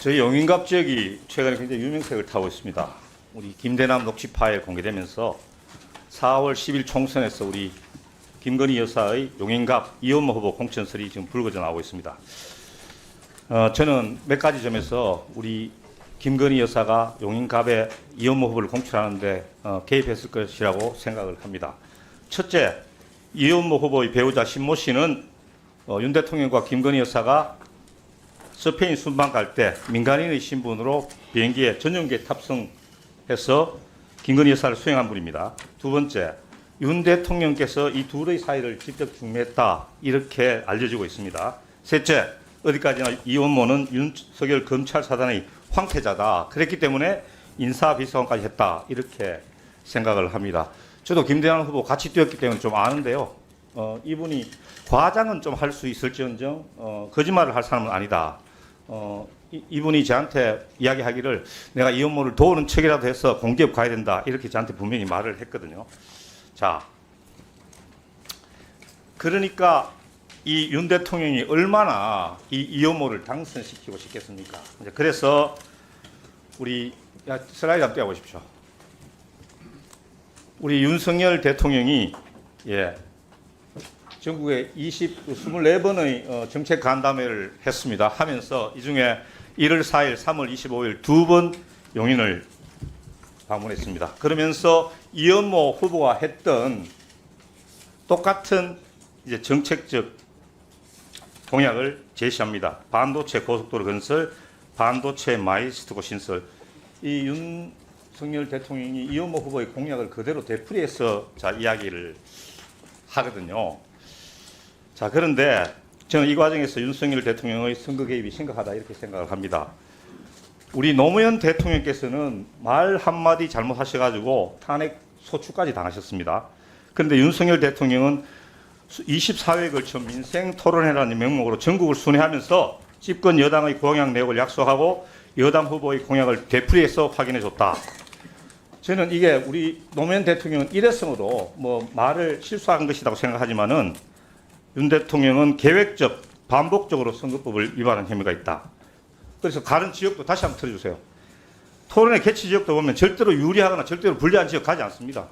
저희 용인갑 지역이 최근에 굉장히 유명세를 타고 있습니다. 우리 김대남 녹취 파일 공개되면서 4월 10일 총선에서 우리 김건희 여사의 용인갑 이현모 후보 공천설이 지금 불거져 나오고 있습니다. 저는 몇 가지 점에서 우리 김건희 여사가 용인갑에 이현모 후보를 공천하는데 개입했을 것이라고 생각을 합니다. 첫째, 이현모 후보의 배우자 신모 씨는 윤 대통령과 김건희 여사가 스페인 순방 갈 때 민간인의 신분으로 비행기에 전용기에 탑승해서 김건희 여사를 수행한 분입니다. 두 번째, 윤 대통령께서 이 둘의 사이를 직접 중매했다 이렇게 알려지고 있습니다. 셋째, 어디까지나 이현모는 윤석열 검찰 사단의 황태자다. 그랬기 때문에 인사비서관까지 했다 이렇게 생각을 합니다. 저도 김대남 후보 같이 뛰었기 때문에 좀 아는데요. 이분이 과장은 좀 할 수 있을지언정 거짓말을 할 사람은 아니다. 이분이 저한테 이야기하기를 내가 이현모를 도우는 척이라도 해서 공기업 가야 된다 이렇게 저한테 분명히 말을 했거든요. 자, 그러니까 이 윤 대통령이 얼마나 이 이현모를 당선시키고 싶겠습니까? 그래서 우리 슬라이드 한번 띄워보십시오. 우리 윤석열 대통령이 전국에 24번의 정책 간담회를 했습니다. 하면서 이 중에 1월 4일, 3월 25일 두 번 용인을 방문했습니다. 그러면서 이현모 후보가 했던 똑같은 이제 정책적 공약을 제시합니다. 반도체 고속도로 건설, 반도체 마이스트고 신설. 이 윤석열 대통령이 이현모 후보의 공약을 그대로 되풀이해서 이야기를 하거든요. 자, 그런데 저는 이 과정에서 윤석열 대통령의 선거 개입이 심각하다 이렇게 생각을 합니다. 우리 노무현 대통령께서는 말 한마디 잘못하셔가지고 탄핵 소추까지 당하셨습니다. 그런데 윤석열 대통령은 24회에 걸쳐 민생토론회라는 명목으로 전국을 순회하면서 집권 여당의 공약 내역을 약속하고 여당 후보의 공약을 되풀이해서 확인해줬다. 저는 이게 우리 노무현 대통령은 일회성으로 말을 실수한 것이라고 생각하지만은 윤 대통령은 계획적, 반복적으로 선거법을 위반한 혐의가 있다. 그래서 다른 지역도 다시 한번 틀어주세요. 토론회 개최 지역도 보면 절대로 유리하거나 절대로 불리한 지역 가지 않습니다.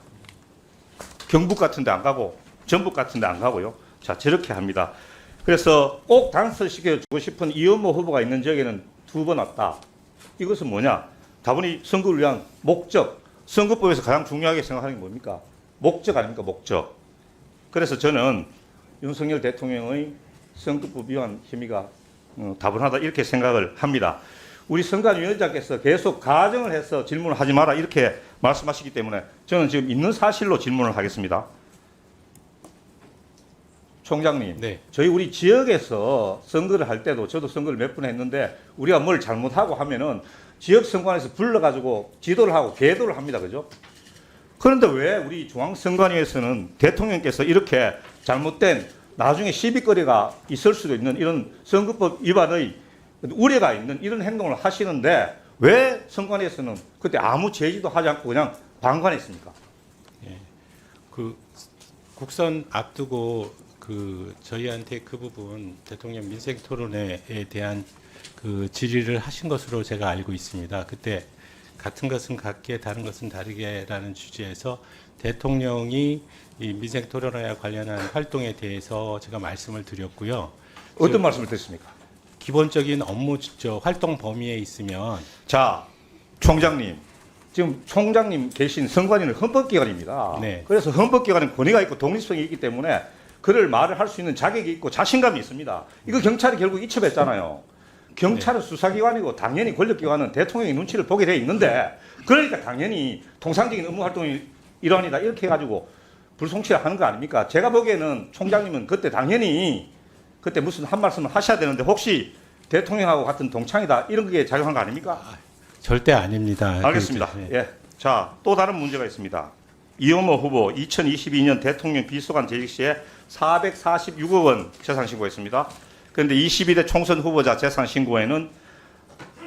경북 같은 데 안 가고 전북 같은 데 안 가고요. 자, 저렇게 합니다. 그래서 꼭 당선시켜주고 싶은 이현모 후보가 있는 지역에는 두 번 왔다. 이것은 뭐냐? 다분히 선거를 위한 목적, 선거법에서 가장 중요하게 생각하는 게 뭡니까? 목적 아닙니까? 목적. 그래서 저는 윤석열 대통령의 선거법 위반 혐의가 다분하다 이렇게 생각을 합니다. 우리 선관위원장께서 계속 가정을 해서 질문을 하지 마라 이렇게 말씀하시기 때문에 저는 지금 있는 사실로 질문을 하겠습니다. 총장님, 네. 저희 우리 지역에서 선거를 할 때도 저도 선거를 몇 번 했는데 우리가 뭘 잘못하고 하면은 지역 선관위에서 불러가지고 지도를 하고 계도를 합니다. 그죠? 그런데 왜 우리 중앙선관위에서는 대통령께서 이렇게 잘못된 나중에 시비거리가 있을 수도 있는 이런 선거법 위반의 우려가 있는 이런 행동을 하시는데 왜 선관위에서는 그때 아무 제지도 하지 않고 그냥 방관했습니까? 예, 국선 앞두고 저희한테 그 부분 대통령 민생토론회에 대한 질의를 하신 것으로 제가 알고 있습니다. 그때 같은 것은 같게 다른 것은 다르게라는 주제에서 대통령이 이 민생토론회와 관련한 활동에 대해서 제가 말씀을 드렸고요. 어떤 말씀을 드렸습니까? 기본적인 업무 활동 범위에 있으면 자, 총장님. 지금 총장님 계신 선관위는 헌법기관입니다. 네. 그래서 헌법기관은 권위가 있고 독립성이 있기 때문에 그를 말을 할 수 있는 자격이 있고 자신감이 있습니다. 이거 경찰이 결국 이첩했잖아요. 경찰은 네. 수사기관이고 당연히 권력기관은 대통령의 눈치를 보게 돼 있는데 그러니까 당연히 통상적인 업무 활동의 일환이다 이렇게 해가지고 불송치를 하는 거 아닙니까? 제가 보기에는 총장님은 그때 당연히 그때 무슨 한 말씀을 하셔야 되는데 혹시 대통령하고 같은 동창이다 이런 게 작용한 거 아닙니까? 절대 아닙니다. 알겠습니다. 예. 자, 또 다른 문제가 있습니다. 이현모 후보 2022년 대통령 비서관 재직 시에 446억 원 재산 신고했습니다. 그런데 22대 총선 후보자 재산 신고에는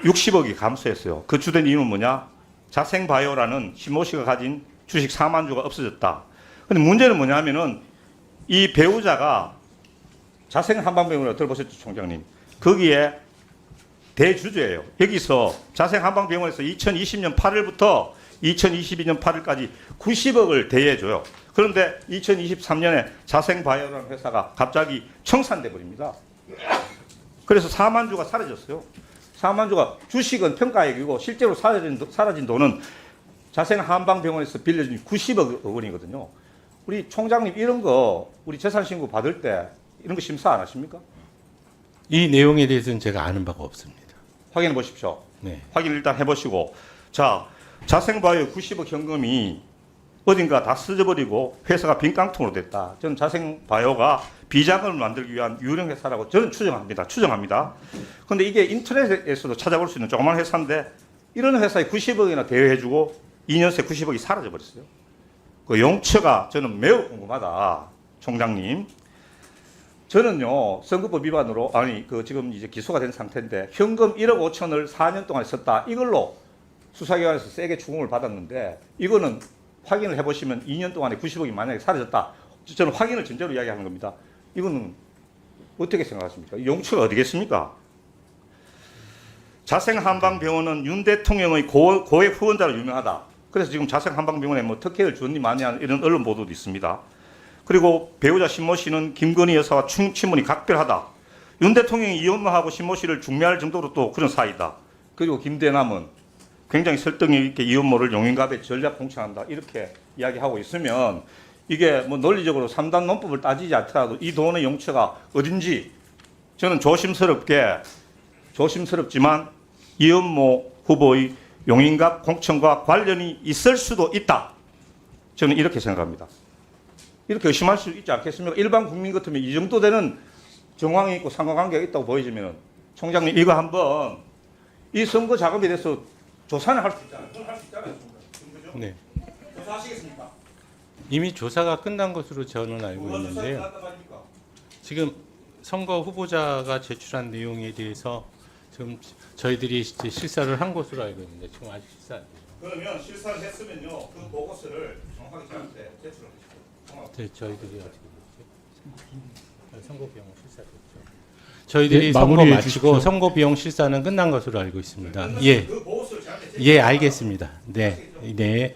60억이 감소했어요. 그 주된 이유는 뭐냐? 자생바이오라는 신모 씨가 가진 주식 4만 주가 없어졌다. 근데 문제는 뭐냐 하면은 이 배우자가 자생 한방병원을 들어보셨죠, 총장님? 거기에 대주주예요. 여기서 자생한방병원에서 2020년 8월부터 2022년 8월까지 90억을 대여해줘요. 그런데 2023년에 자생바이오라는 회사가 갑자기 청산돼 버립니다. 그래서 4만 주가 사라졌어요. 4만 주가 주식은 평가액이고 실제로 사라진 돈은 자생한방병원에서 빌려준 90억 원이거든요. 우리 총장님 이런 거 우리 재산신고 받을 때 이런 거 심사 안 하십니까? 이 내용에 대해서는 제가 아는 바가 없습니다. 확인해 보십시오. 네. 확인을 일단 해보시고, 자, 자생바이오 90억 현금이 어딘가 다 쓰져버리고 회사가 빈깡통으로 됐다. 저는 자생바이오가 비자금을 만들기 위한 유령 회사라고 저는 추정합니다. 그런데 이게 인터넷에서도 찾아볼 수 있는 조그만 회사인데 이런 회사에 90억이나 대여해주고 2년 새 90억이 사라져버렸어요. 그 용처가 저는 매우 궁금하다, 총장님. 저는요, 선거법 위반으로, 지금 이제 기소가 된 상태인데, 현금 1억 5천을 4년 동안 썼다. 이걸로 수사기관에서 세게 추궁을 받았는데, 이거는 확인을 해보시면 2년 동안에 90억이 만약에 사라졌다. 저는 확인을 전제로 이야기하는 겁니다. 이거는 어떻게 생각하십니까? 용처가 어디겠습니까? 자생한방병원은 윤 대통령의 고액 후원자로 유명하다. 그래서 지금 자생한방병원에 뭐 특혜를 줬니 마냐 이런 언론 보도도 있습니다. 그리고 배우자 신모 씨는 김건희 여사와 친분이 각별하다. 윤 대통령이 이혼하고 신모 씨를 중매할 정도로 또 그런 사이다. 그리고 김대남은 굉장히 설득력 있게 이혼모를 용인갑에 전략 공천한다. 이렇게 이야기하고 있으면 이게 뭐 논리적으로 3단 논법을 따지지 않더라도 이 돈의 용처가 어딘지 저는 조심스럽지만 이혼모 후보의 용인갑 공천과 관련이 있을 수도 있다. 저는 이렇게 생각합니다. 이렇게 의심할 수 있지 않겠습니까? 일반 국민 같으면 이 정도 되는 정황이 있고 상관관계가 있다고 보여지면 총장님 이거 한번 이 선거 자금에 대해서 조사는 할 수 있잖아요. 그건 할 수 있잖아요. 네. 조사하시겠습니까? 이미 조사가 끝난 것으로 저는 알고 있는데요. 지금 선거 후보자가 제출한 내용에 대해서 지금 저희들이 이제 실사를 한 것으로 알고 있는데 지금 아직 실사 안 돼요. 그러면 실사를 했으면요, 그 보고서를 정확하게 저한테 제출을 해주세요. 네, 저희들이 어떻게 됐죠? 선거 비용 실사됐죠. 저희들이 네, 선거 마무리해 마치고 주십시오. 선거 비용 실사는 끝난 것으로 알고 있습니다. 예, 그 보고서를 저한테 예, 알겠습니다. 네, 네.